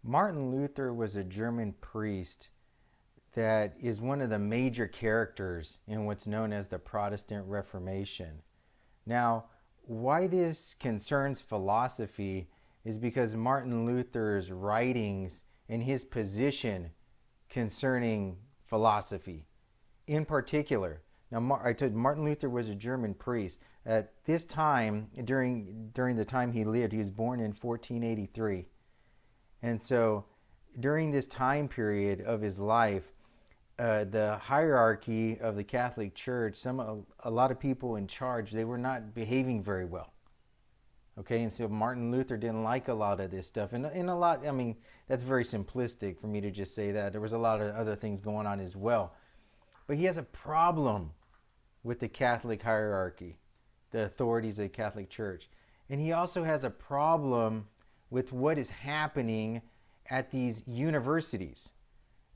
Martin Luther was a German priest that is one of the major characters in what's known as the Protestant Reformation. Now, why this concerns philosophy is because Martin Luther's writings and his position concerning philosophy. In particular, now I told Martin Luther was a German priest. At this time, during the time he lived, he was born in 1483. And so during this time period of his life, the hierarchy of the Catholic Church, a lot of people in charge, they were not behaving very well. Okay, and so Martin Luther didn't like a lot of this stuff, and a lot. I mean, that's very simplistic for me to just say that. There was a lot of other things going on as well, but he has a problem with the Catholic hierarchy, the authorities of the Catholic Church, and he also has a problem with what is happening at these universities.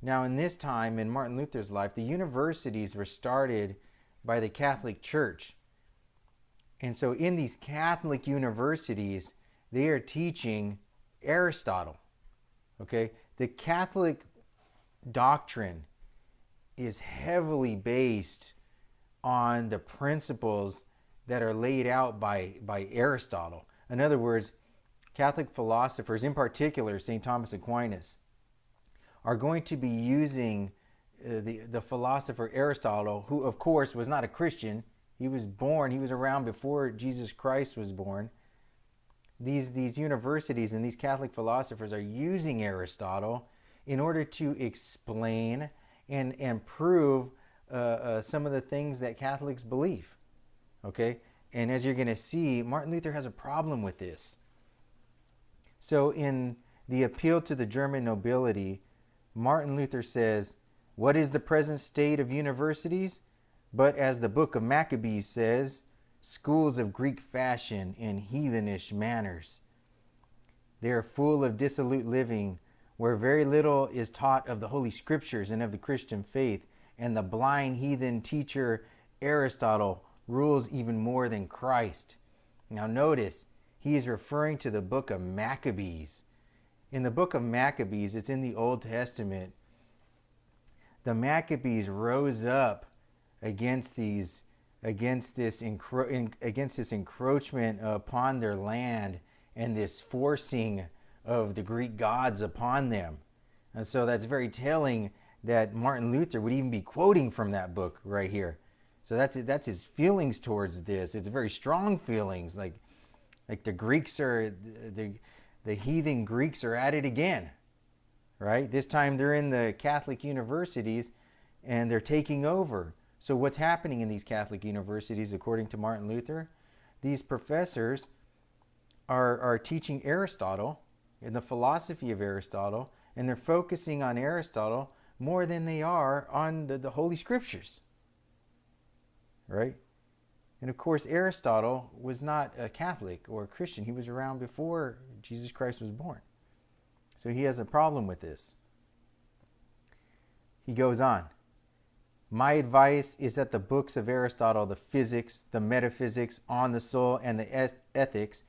Now, in this time in Martin Luther's life, the universities were started by the Catholic Church. And so in these Catholic universities, they are teaching Aristotle. Okay? The Catholic doctrine is heavily based on the principles that are laid out by Aristotle. In other words, Catholic philosophers, in particular St. Thomas Aquinas, are going to be using the philosopher Aristotle, who of course was not a Christian. He was around before Jesus Christ was born. These universities and these Catholic philosophers are using Aristotle in order to explain and prove some of the things that Catholics believe. Okay? And as you're going to see, Martin Luther has a problem with this. So in the Appeal to the German Nobility, Martin Luther says, "What is the present state of universities? But as the book of Maccabees says, schools of Greek fashion and heathenish manners. They are full of dissolute living, where very little is taught of the Holy Scriptures and of the Christian faith, and the blind heathen teacher Aristotle rules even more than Christ." Now notice, he is referring to the book of Maccabees. In the book of Maccabees, it's in the Old Testament. The Maccabees rose up against this encroachment upon their land and this forcing of the Greek gods upon them. And so that's very telling that Martin Luther would even be quoting from that book right here. So that's his feelings towards this. It's very strong feelings, like the Greeks are the heathen Greeks are at it again, right? This time they're in the Catholic universities and they're taking over. So what's happening in these Catholic universities, according to Martin Luther? These professors are teaching Aristotle and the philosophy of Aristotle, and they're focusing on Aristotle more than they are on the Holy Scriptures, right? And of course, Aristotle was not a Catholic or a Christian. He was around before Jesus Christ was born. So he has a problem with this. He goes on. "My advice is that the books of Aristotle, the physics, the metaphysics, on the soul, and the ethics,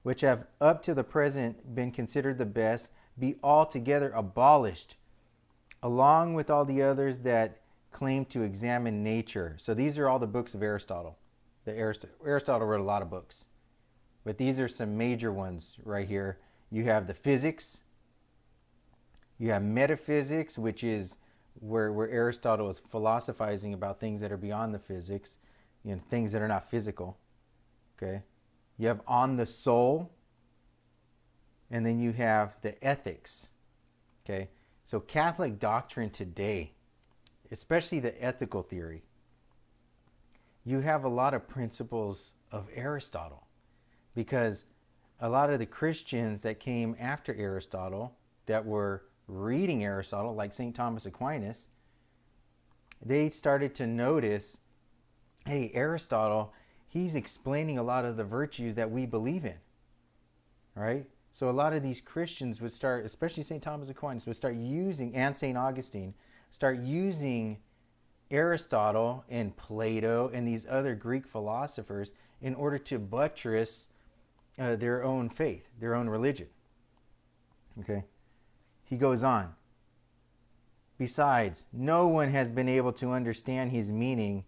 which have up to the present been considered the best, be altogether abolished, along with all the others that claim to examine nature." So these are all the books of Aristotle. Aristotle wrote a lot of books, but these are some major ones right here. You have the physics, you have metaphysics, which is where Aristotle is philosophizing about things that are beyond the physics, things that are not physical. Okay, you have on the soul, and then you have the ethics. Okay, so Catholic doctrine today, especially the ethical theory, you have a lot of principles of Aristotle, because a lot of the Christians that came after Aristotle, that were reading Aristotle, like St. Thomas Aquinas, they started to notice, hey, Aristotle, he's explaining a lot of the virtues that we believe in, right? So a lot of these Christians would start, especially St. Thomas Aquinas, would start using, and St. Augustine, start using Aristotle and Plato and these other Greek philosophers in order to buttress their own faith, their own religion. Okay? He goes on. Besides, no one has been able to understand his meaning,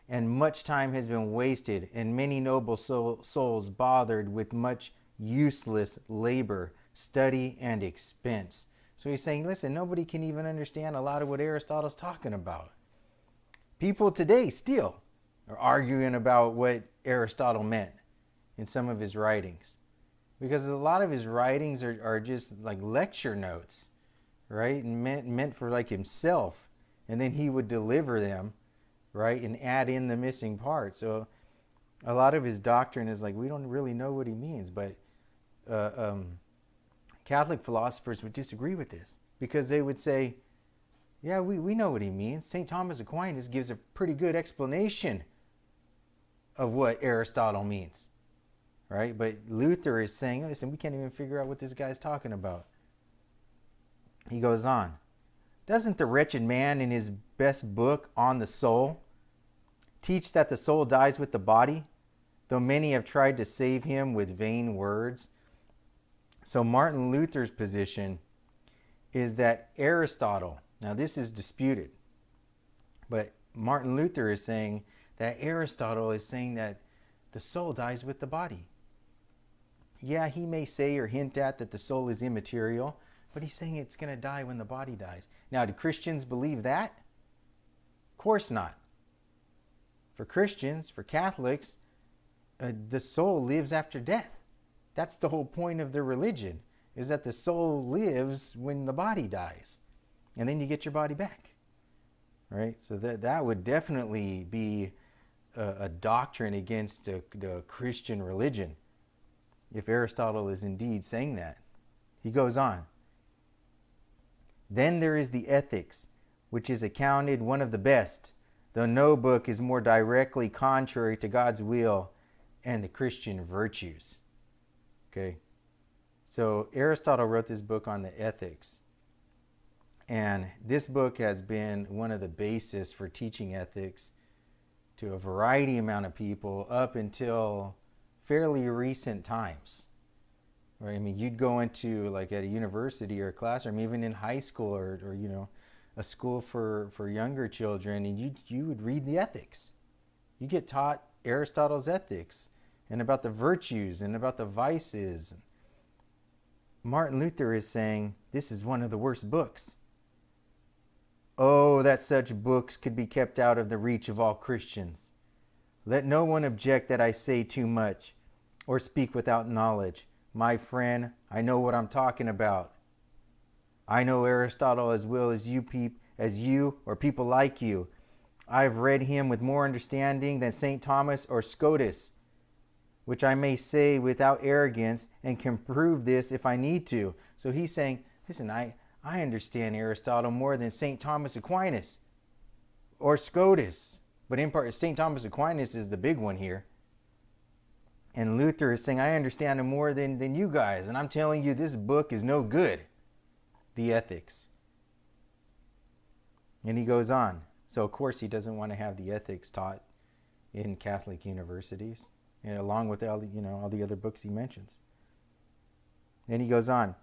and much time has been wasted, and many noble souls bothered with much useless labor, study, and expense. So he's saying, listen, nobody can even understand a lot of what Aristotle's talking about. People today still are arguing about what Aristotle meant in some of his writings, because a lot of his writings are just like lecture notes, right? And meant for like himself, and then he would deliver them, right, and add in the missing part. So a lot of his doctrine is like, we don't really know what he means. But Catholic philosophers would disagree with this, because they would say, yeah, we know what he means. St. Thomas Aquinas gives a pretty good explanation of what Aristotle means, right? But Luther is saying, listen, we can't even figure out what this guy's talking about. He goes on. Doesn't the wretched man in his best book on the soul teach that the soul dies with the body, though many have tried to save him with vain words? So Martin Luther's position is that Aristotle, now this is disputed, but Martin Luther is saying that Aristotle is saying that the soul dies with the body. Yeah, he may say or hint at that the soul is immaterial, but he's saying it's going to die when the body dies. Now, do Christians believe that? Of course not. For Christians, for Catholics, the soul lives after death. That's the whole point of their religion, is that the soul lives when the body dies. And then you get your body back. Right? So that would definitely be a doctrine against the Christian religion, if Aristotle is indeed saying that. He goes on. Then there is the Ethics, which is accounted one of the best, though no book is more directly contrary to God's will and the Christian virtues. Okay, so Aristotle wrote this book on the ethics, and this book has been one of the basis for teaching ethics to a variety amount of people up until fairly recent times. Right? I mean, you'd go into like at a university or a classroom, even in high school or you know, a school for younger children, and you would read the ethics. You get taught Aristotle's ethics and about the virtues and about the vices. Martin Luther is saying this is one of the worst books. Oh, that such books could be kept out of the reach of all Christians. Let no one object that I say too much or speak without knowledge. My friend, I know what I'm talking about. I know Aristotle as well as you or people like you. I've read him with more understanding than St. Thomas or Scotus, which I may say without arrogance and can prove this if I need to. So he's saying, listen, I understand Aristotle more than St. Thomas Aquinas or Scotus. But in part, St. Thomas Aquinas is the big one here. And Luther is saying, I understand him more than you guys. And I'm telling you, this book is no good. The Ethics. And he goes on. So, of course, he doesn't want to have the ethics taught in Catholic universities, and along with all the other books he mentions. And he goes on.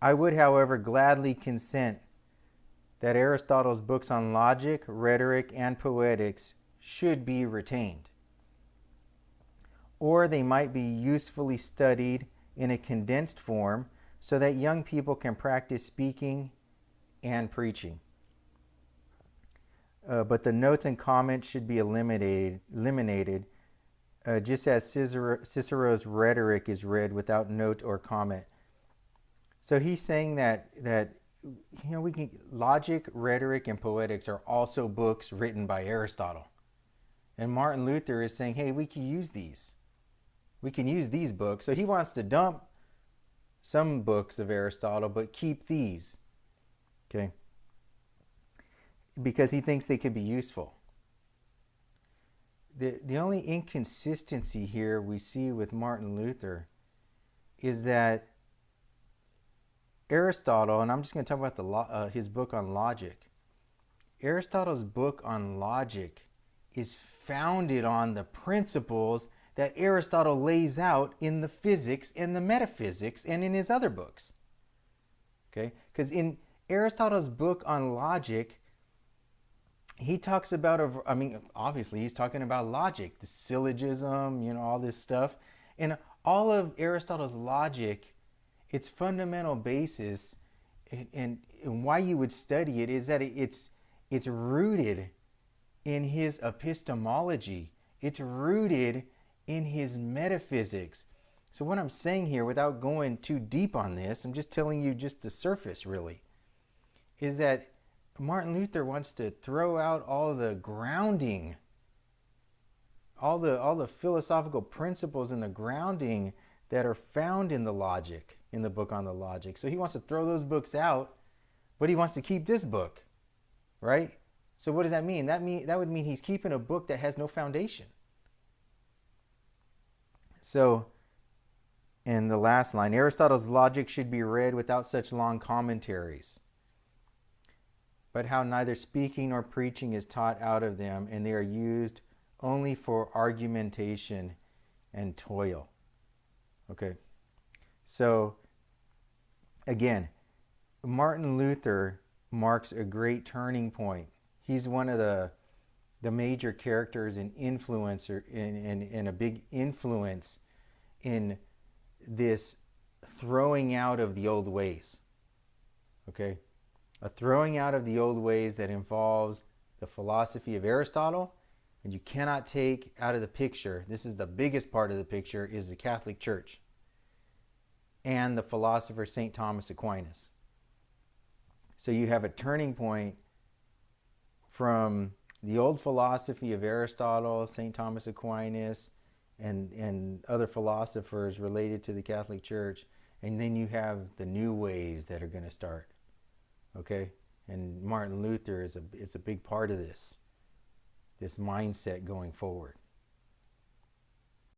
I would, however, gladly consent that Aristotle's books on logic, rhetoric, and poetics should be retained, or they might be usefully studied in a condensed form so that young people can practice speaking and preaching. But the notes and comments should be eliminated just as Cicero's rhetoric is read without note or comment. So he's saying that logic, rhetoric, and poetics are also books written by Aristotle. And Martin Luther is saying, hey, we can use these. We can use these books. So he wants to dump some books of Aristotle, but keep these. Okay? Because he thinks they could be useful. The only inconsistency here we see with Martin Luther is that Aristotle, and I'm just going to talk about his book on logic. Aristotle's book on logic is founded on the principles that Aristotle lays out in the physics and the metaphysics and in his other books. Okay? Because in Aristotle's book on logic, he talks about, I mean, obviously he's talking about logic, the syllogism, all this stuff. And all of Aristotle's logic, its fundamental basis and why you would study it is that it's rooted in his epistemology. It's rooted in his metaphysics. So what I'm saying here, without going too deep on this, I'm just telling you just the surface really, is that Martin Luther wants to throw out all the grounding, all the philosophical principles and the grounding that are found in the logic, in the book on the logic. So he wants to throw those books out, but he wants to keep this book, right? So what does that mean? That would mean he's keeping a book that has no foundation. So, in the last line, Aristotle's logic should be read without such long commentaries, but how neither speaking nor preaching is taught out of them, and they are used only for argumentation and toil. Okay, so again, Martin Luther marks a great turning point. He's one of the major characters and influencer in a big influence in this throwing out of the old ways. Okay, a throwing out of the old ways that involves the philosophy of Aristotle, and you cannot take out of the picture, this is the biggest part of the picture, is the Catholic Church and the philosopher St. Thomas Aquinas. So you have a turning point from the old philosophy of Aristotle, St. Thomas Aquinas, and other philosophers related to the Catholic Church, and then you have the new ways that are going to start. Okay? And Martin Luther is a big part of this mindset going forward.